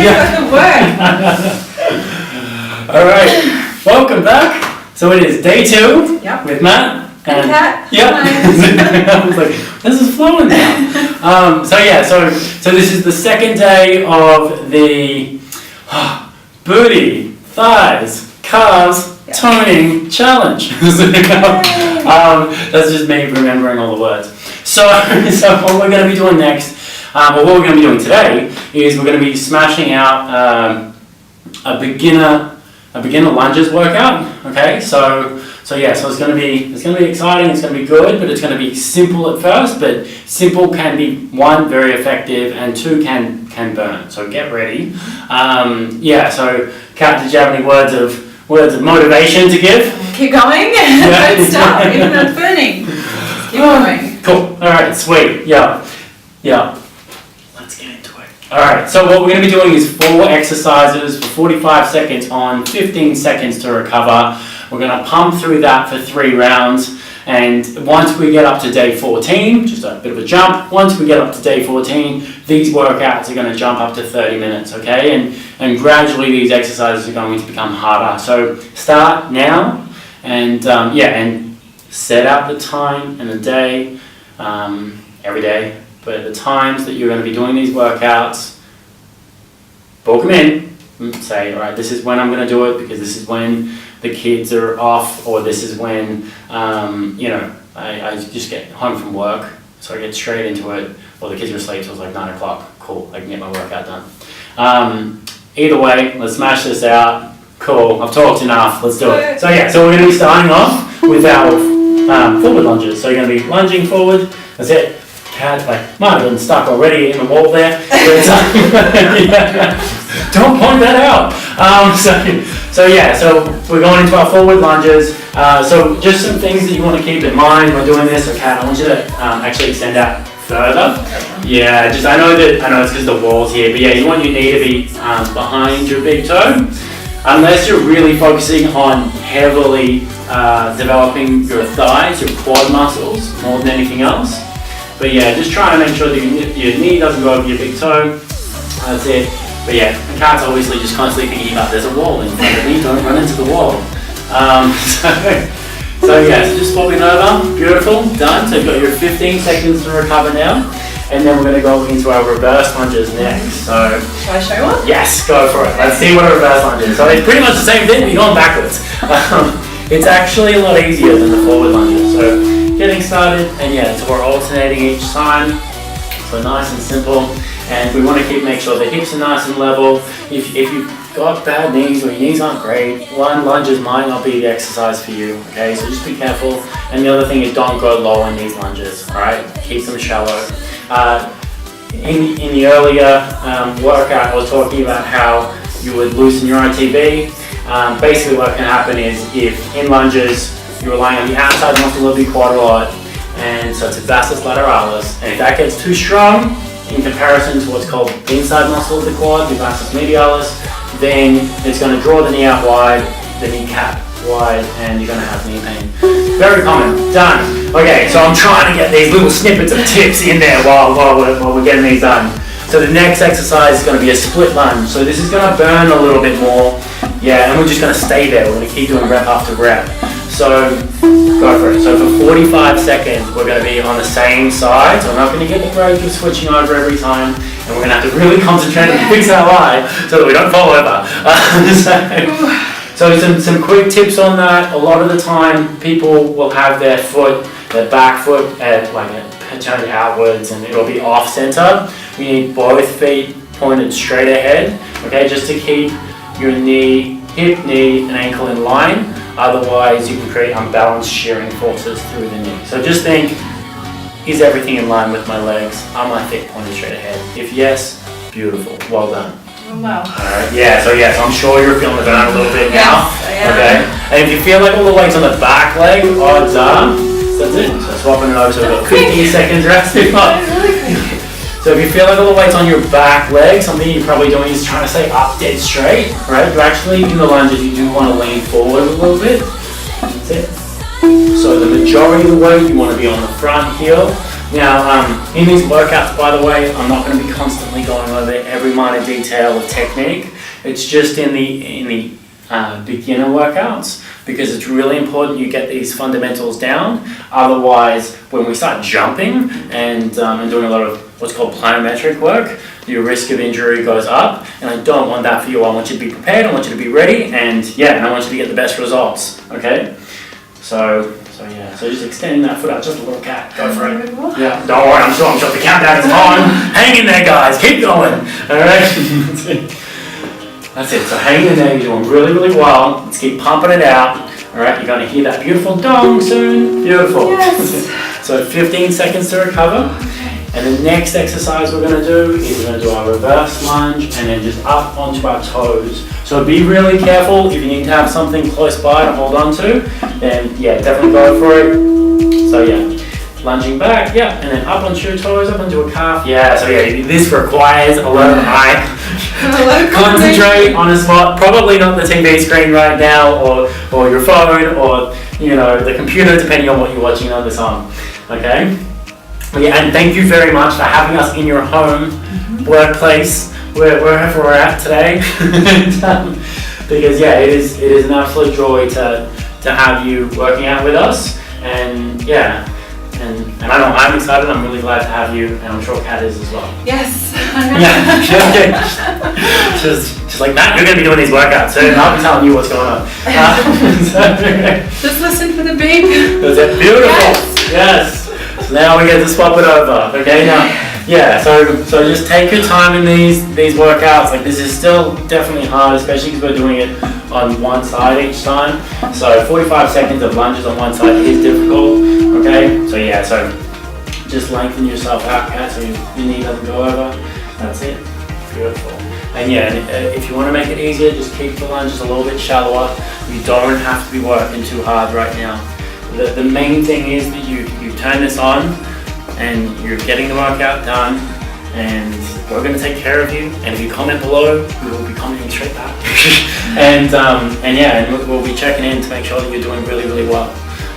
fucking work. All right, welcome back. So it is day 2 Yep. with Matt. And Kat. Yeah. I was like, this is flowing now. So this is the second day of the booty, thighs, calves, toning challenge. That's just me remembering all the words. So what we're going to be doing next, what we're going to be doing today is we're going to be smashing out a beginner lunges workout. Okay, so it's going to be exciting. It's going to be good, but it's going to be simple at first. But simple can be 1, very effective, and 2 can burn. So get ready. So Kat, did you have any words of motivation to give? Keep going. Don't stop, even though it's burning. Keep going. Cool. All right. Sweet. Yeah. Let's get into it. All right. So what we're going to be doing is 4 exercises for 45 seconds on, 15 seconds to recover. We're going to pump through that for 3 rounds. And once we get up to day 14, just a bit of a jump, once we get up to day 14, these workouts are going to jump up to 30 minutes, okay? And gradually these exercises are going to become harder. So start now and set out the time and the day, every day, but the times that you're going to be doing these workouts, book them in, say, all right, this is when I'm going to do it because this is when the kids are off, or this is when, I just get home from work, so I get straight into it, or the kids are asleep, so it's like 9 o'clock, cool, I can get my workout done. Either way, let's smash this out. Cool, I've talked enough, let's do it. So we're going to be starting off with our forward lunges. So you're going to be lunging forward, that's it. Cat, might have been stuck already in the wall there. Don't point that out. So we're going into our forward lunges. So just some things that you want to keep in mind when doing this. Okay, I want you to actually extend out further. Yeah, I know it's because the wall's here, but you want your knee to be behind your big toe. Unless you're really focusing on heavily developing your thighs, your quad muscles, more than anything else. But just try to make sure that your knee doesn't go over your big toe. That's it. But the cat's obviously just constantly thinking about there's a wall in front of me, don't run into the wall. So just swapping over. Beautiful, done. So you've got your 15 seconds to recover now. And then we're going to go into our reverse lunges next. So, shall I show one? Yes, go for it. Let's see what a reverse lunge is. So it's pretty much the same thing, but you're going backwards. It's actually a lot easier than the forward lunges. So getting started, and so we're alternating each time. So nice and simple. And we want to make sure the hips are nice and level. If you've got bad knees or your knees aren't great, lunges might not be the exercise for you, okay? So just be careful. And the other thing is don't go low in these lunges, all right? Keep them shallow. In the earlier workout, I was talking about how you would loosen your ITB. Basically what can happen is if in lunges, you're relying on the outside muscle of your quad a lot, and so it's a vastus lateralis, and if that gets too strong, in comparison to what's called the inside muscle of the quad, the vastus medialis, then it's going to draw the knee out wide, the kneecap wide, and you're going to have knee pain. Very common. Done. Okay, so I'm trying to get these little snippets of tips in there while we're getting these done. So the next exercise is going to be a split lunge. So this is going to burn a little bit more. And we're just going to stay there. We're going to keep doing rep after rep. So go for it. So for 45 seconds, we're going to be on the same side. So we're not going to get the break of switching over every time. And we're going to have to really concentrate and fix our eye so that we don't fall over. So some quick tips on that. A lot of the time, people will have their back foot turned outwards, and it'll be off center. You need both feet pointed straight ahead, okay, just to keep your hip, knee, and ankle in line. Otherwise, you can create unbalanced shearing forces through the knee. So just think, is everything in line with my legs? Are my feet pointed straight ahead? If yes, beautiful, well done. Wow. Alright, so I'm sure you're feeling the burn a little bit now. Yes, okay. And if you feel like all the weight's on the back leg, odds are, that's it. So swapping it over, so we've got 15 seconds rest. So if you feel like all the weight's on your back leg, something you're probably doing is trying to stay up dead straight, right? You actually, in the lunges, you do want to lean forward a little bit. That's it. So the majority of the weight, you want to be on the front heel. Now, in these workouts, by the way, I'm not going to be constantly going over every minor detail of technique. It's just in the beginner workouts, because it's really important you get these fundamentals down. Otherwise, when we start jumping and doing a lot of what's called plyometric work, your risk of injury goes up, and I don't want that for you. I want you to be prepared, I want you to be ready, and I want you to get the best results, okay? So just extending that foot out just a little, Kat, go for it. Yeah, don't worry, I'm sure the countdown is on. Hang in there, guys, keep going, all right? That's it, so hang in there, you're doing really, really well. Let's keep pumping it out, all right? You're gonna hear that beautiful dong soon, beautiful. Yes. So 15 seconds to recover. And the next exercise we're going to do is we're going to do our reverse lunge and then just up onto our toes. So be really careful. If you need to have something close by to hold on to, then definitely go for it. So lunging back, and then up onto your toes, up onto a calf. This requires a lot of eye. Concentrate on a spot, probably not the TV screen right now, or your phone, or the computer, depending on what you're watching on this on. Okay? And thank you very much for having us in your home, workplace, wherever we're at today. Because it is an absolute joy to have you working out with us. And I know I'm excited. I'm really glad to have you, and I'm sure Kat is as well. Yes. She's like, Matt, you're going to be doing these workouts soon. I'll be telling you what's going on. Just listen for the beep. That's it. Beautiful. Yes. So now we get to swap it over. Okay. Now, so just take your time in these workouts. Like, this is still definitely hard, especially because we're doing it on one side each time. So 45 seconds of lunges on one side is difficult. Okay. So just lengthen yourself out, Kat, so your knee doesn't go over. That's it. Beautiful. And if you want to make it easier, just keep the lunges a little bit shallower. You don't have to be working too hard right now. The main thing is that you turn this on and you're getting the workout done, and we're going to take care of you. And if you comment below, we will be commenting straight back. and we'll be checking in to make sure that you're doing really, really well.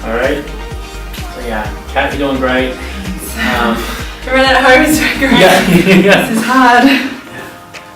All right. So Kat, you're doing great. Everyone at home is doing great. This is hard.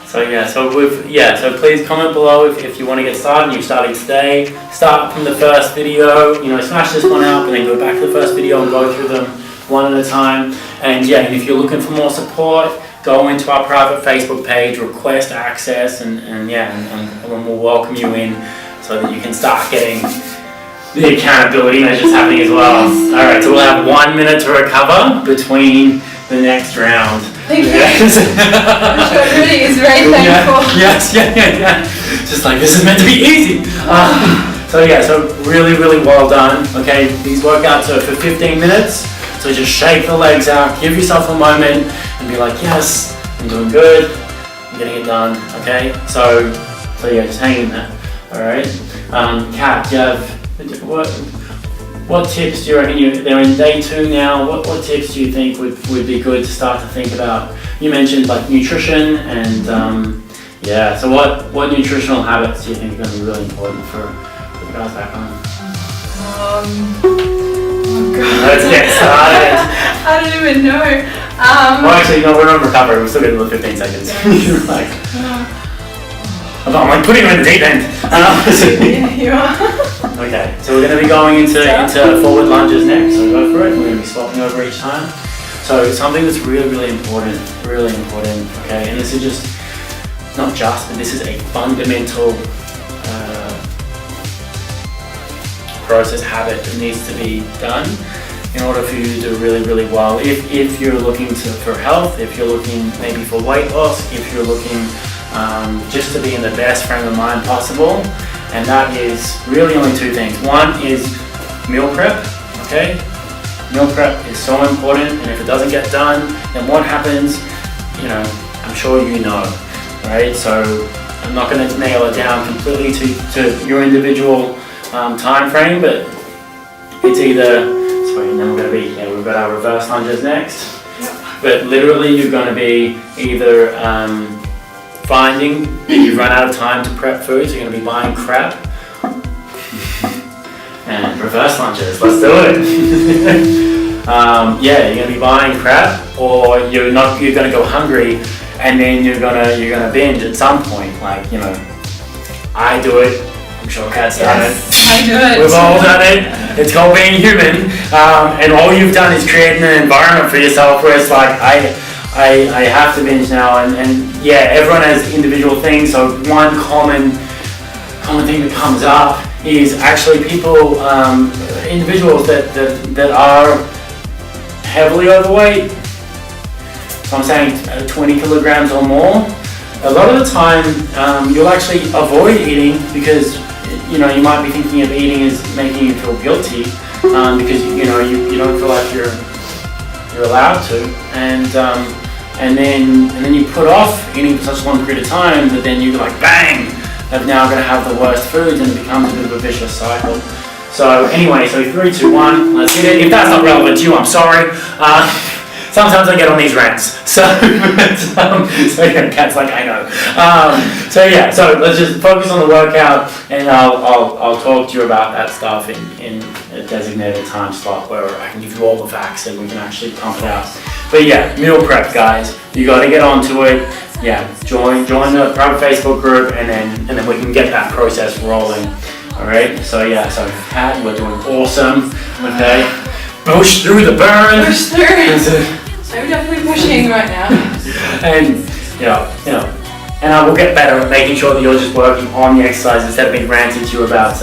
So please comment below if you want to get started and you're starting today. Start from the first video, smash this one out and then go back to the first video and go through them one at a time. And if you're looking for more support, go into our private Facebook page, request access, and we'll welcome you in so that you can start getting the accountability measures happening as well. All right, so we'll have 1 minute to recover between the next round. Thank you. I'm sure everybody is very thankful. Yes. Just like, this is meant to be easy. So really, really well done. Okay, these workouts are for 15 minutes. So just shake the legs out, give yourself a moment, and be like, yes, I'm doing good. I'm getting it done. Okay, so just hang in there. All right. Kat, do you have what tips do you reckon they're in day 2 now? What tips do you think would be good to start to think about? You mentioned like nutrition and so what nutritional habits do you think are going to be really important for the guys back home? Oh God. Let's get started. I don't even know. Well, actually, no, we're on recovery. We're still getting the 15 seconds. I'm like putting you in the deep end. Yeah, you are. Okay, so we're going to be going into forward lunges next, so go for it. We're going to be swapping over each time. So something that's really, really important, okay, and this is just, not just, but this is a fundamental process, habit that needs to be done in order for you to do really, really well. If you're looking for health, if you're looking maybe for weight loss, if you're looking just to be in the best frame of mind possible. And that is really only 2 things. One is meal prep, okay? Meal prep is so important, and if it doesn't get done, then what happens, I'm sure you know, right? So I'm not going to nail it down completely to your individual time frame, but it's either, and then we're going to be, we've got our reverse lunges next, but literally you're going to be either finding that you've run out of time to prep food, so you're going to be buying crap. And reverse lunges, let's do it. yeah, you're gonna be buying crap, or you're gonna go hungry, and then you're gonna binge at some point. Like, you know, I do it. I'm sure Kat's done it. I do it. We've all done it. It's called being human. And all you've done is create an environment for yourself where it's like, I have to binge now. And yeah, everyone has individual things. So one common thing that comes up is actually people, individuals that are heavily overweight. So I'm saying 20 kilograms or more. A lot of the time, you'll actually avoid eating because you know you might be thinking of eating as making you feel guilty because you don't feel like you're allowed to, and then you put off eating for such a long period of time that then you're like bang, I'm now going to have the worst foods, and it becomes a bit of a vicious cycle. So anyway, so 3, 2, 1, let's hit it. If that's not relevant to you, I'm sorry. Sometimes I get on these rants, so yeah, Kat's like, I know. So yeah, so let's just focus on the workout, and I'll talk to you about that stuff in a designated time slot where I can give you all the facts and we can actually pump it out. But yeah, meal prep, guys, you got to get onto it. Yeah, join the private Facebook group, and then we can get that process rolling. All right. So yeah, so Kat, we're doing awesome. Okay. Push through the burn. Push through. I'm definitely pushing right now. And you know, and I will get better at making sure that you're just working on the exercise instead of being ranting to you about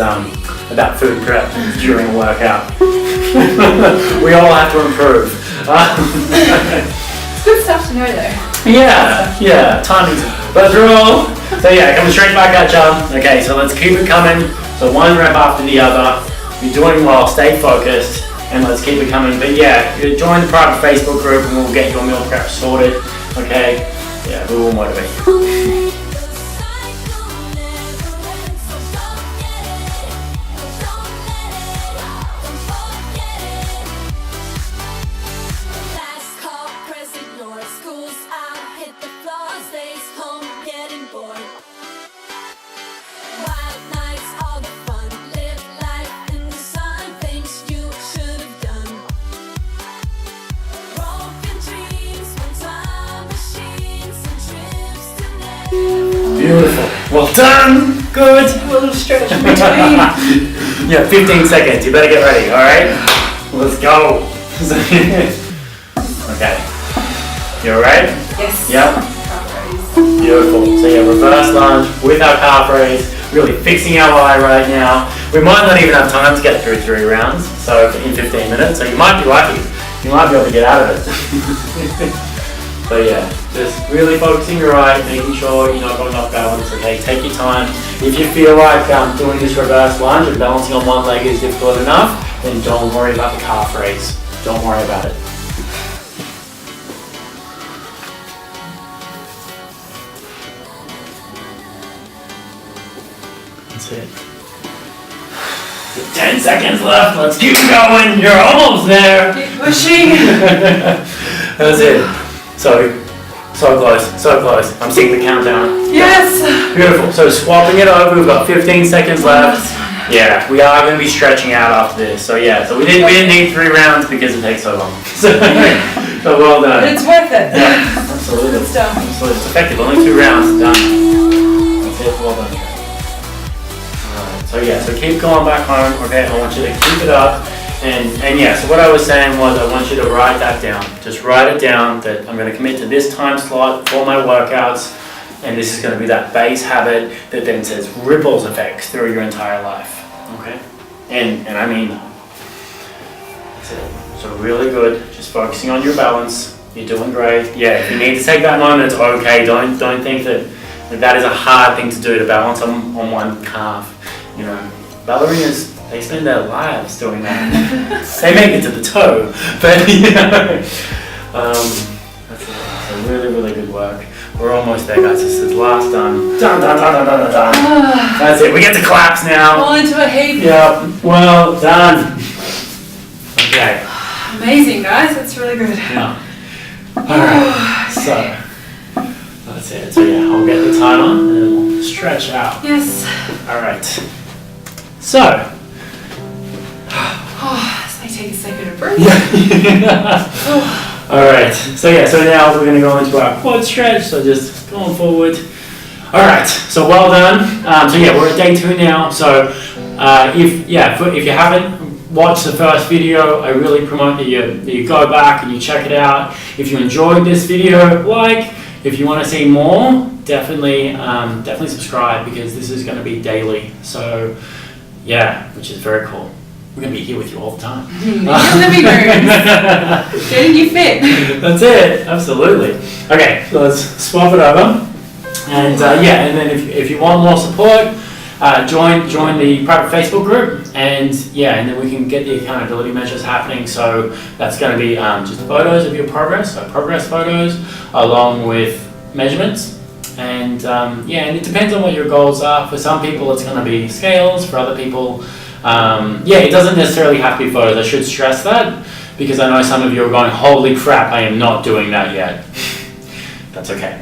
food prep during a workout. We all have to improve. It's good stuff to know though. Yeah, timing's let's roll. So yeah, coming straight back at you. Okay, so let's keep it coming. So one rep after the other. You're doing well, stay focused. And let's keep it coming. But yeah, join the private Facebook group and we'll get your meal prep sorted. Okay? Yeah, we will motivate you. Beautiful. Well done. Good. A little stretch in between. Yeah, 15 seconds. You better get ready, alright? Let's go. Okay. You alright? Yes. Yep. Calf raise. Beautiful. So yeah, reverse lunge with our calf raise. Really fixing our eye right now. We might not even have time to get through 3 rounds. So in 15 minutes. So you might be lucky. You might be able to get out of it. So yeah, just really focusing your eye, making sure you're not going off balance. Okay, take your time. If you feel like doing this reverse lunge and balancing on one leg is difficult enough, then don't worry about the calf raise. Don't worry about it. That's it. 10 seconds left. Let's keep going. You're almost there. Keep pushing. That's it. So close, so close. I'm seeing the countdown. Yes. Beautiful. So swapping it over, we've got 15 seconds left. Yeah, we are going to be stretching out after this. So yeah, so we didn't need 3 rounds because it takes so long. So well done. But it's worth it. Yeah, absolutely. Good stuff. Absolutely. It's effective. Only 2 rounds, done. That's it. Well done. Alright. So yeah, so keep going back home. Okay, I want you to keep it up. And yeah, so what I was saying was I want you to write that down. Just write it down that I'm going to commit to this time slot for my workouts, and this is going to be that base habit that then says ripples effects through your entire life. Okay? And I mean, that's it. So really good. Just focusing on your balance. You're doing great. Yeah, if you need to take that moment, it's okay. Don't think that is a hard thing to do, to balance on one calf. You know, ballerinas, they spend their lives doing that. They make it to the toe, but you know, that's it. So really, really good work. We're almost there, guys. This is the last done. Done. That's it. We get to claps now. Fall into a heap. Yep. Well done. Okay. Amazing, guys. That's really good. Now, all right. So that's it. So yeah, I'll get the timer and then we'll stretch out. Yes. All right. So. Oh, it's like take a second to breathe. All right. So now we're going to go into our quad stretch. So just going forward. All right. So well done. We're at day 2 now. So if you haven't watched the first video, I really promote that you go back and you check it out. If you enjoyed this video, if you want to see more, definitely subscribe, because this is going to be daily. So which is very cool. We're going to be here with you all the time. In your living room. Getting you fit. That's it. Absolutely. Okay, so let's swap it over. And and then if you want more support, join the private Facebook group, and then we can get the accountability measures happening. So that's going to be just photos of your progress, so progress photos, along with measurements. And and it depends on what your goals are. For some people, it's going to be scales. For other people, it doesn't necessarily have to be photos. I should stress that, because I know some of you are going, holy crap, I am not doing that yet. That's okay.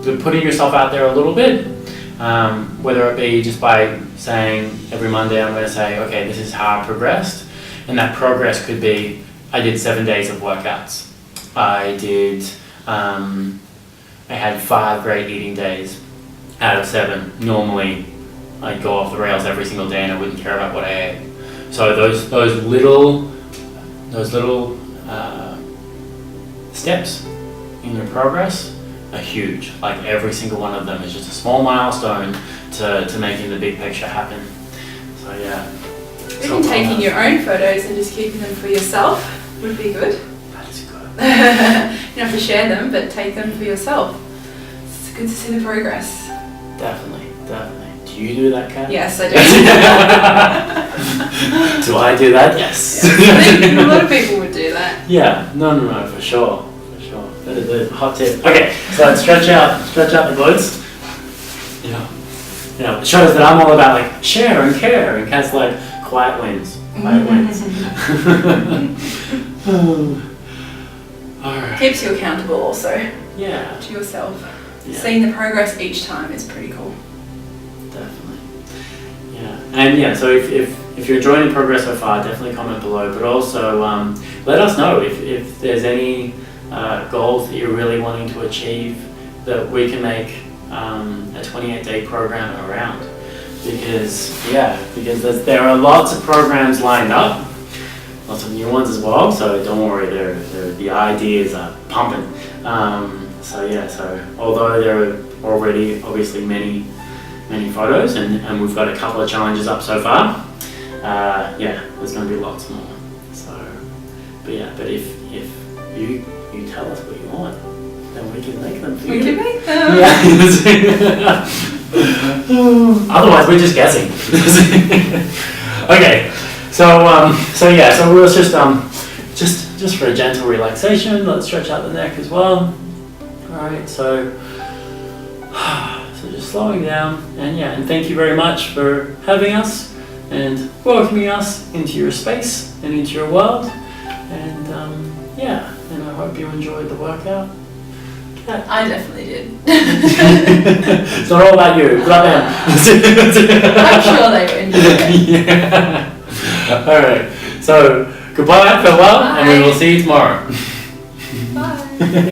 But putting yourself out there a little bit, whether it be just by saying every Monday I'm going to say, okay, this is how I progressed, and that progress could be, I did 7 days of workouts. I had 5 great eating days out of 7. Normally, I'd go off the rails every single day and I wouldn't care about what I ate. So those little steps in your progress are huge. Like every single one of them is just a small milestone to making the big picture happen. So Even taking your own photos and just keeping them for yourself would be good. That is good. You don't have to share them, but take them for yourself. It's good to see the progress. Definitely. Do you do that, Kat? Yes, I do. Do I do that? Yes. I think a lot of people would do that. Yeah. No, for sure. That is a hot tip. Okay, so let's stretch out the glutes. It shows that I'm all about like share and care, and Kat's like quiet wins. Alright. Keeps you accountable also Yeah. to yourself. Yeah. Seeing the progress each time is pretty cool. Definitely. Yeah. And so if you're enjoying the progress so far, definitely comment below. But also let us know if there's any goals that you're really wanting to achieve that we can make a 28-day program around. Because there are lots of programs lined up, lots of new ones as well. So don't worry, the ideas are pumping. So although there are already obviously many photos, and we've got a couple of challenges up so far, there's going to be lots more. So, but if you tell us what you want, then we can make them for you. We can make them. Yeah. Otherwise, we're just guessing. Okay. So we'll just for a gentle relaxation, let's stretch out the neck as well. All right. So just slowing down, and thank you very much for having us and welcoming us into your space and into your world, and and I hope you enjoyed the workout. I definitely did. It's not all about you, it's about them. I'm sure they enjoyed it. Yeah. Alright, so goodbye, farewell, and we will see you tomorrow. Bye.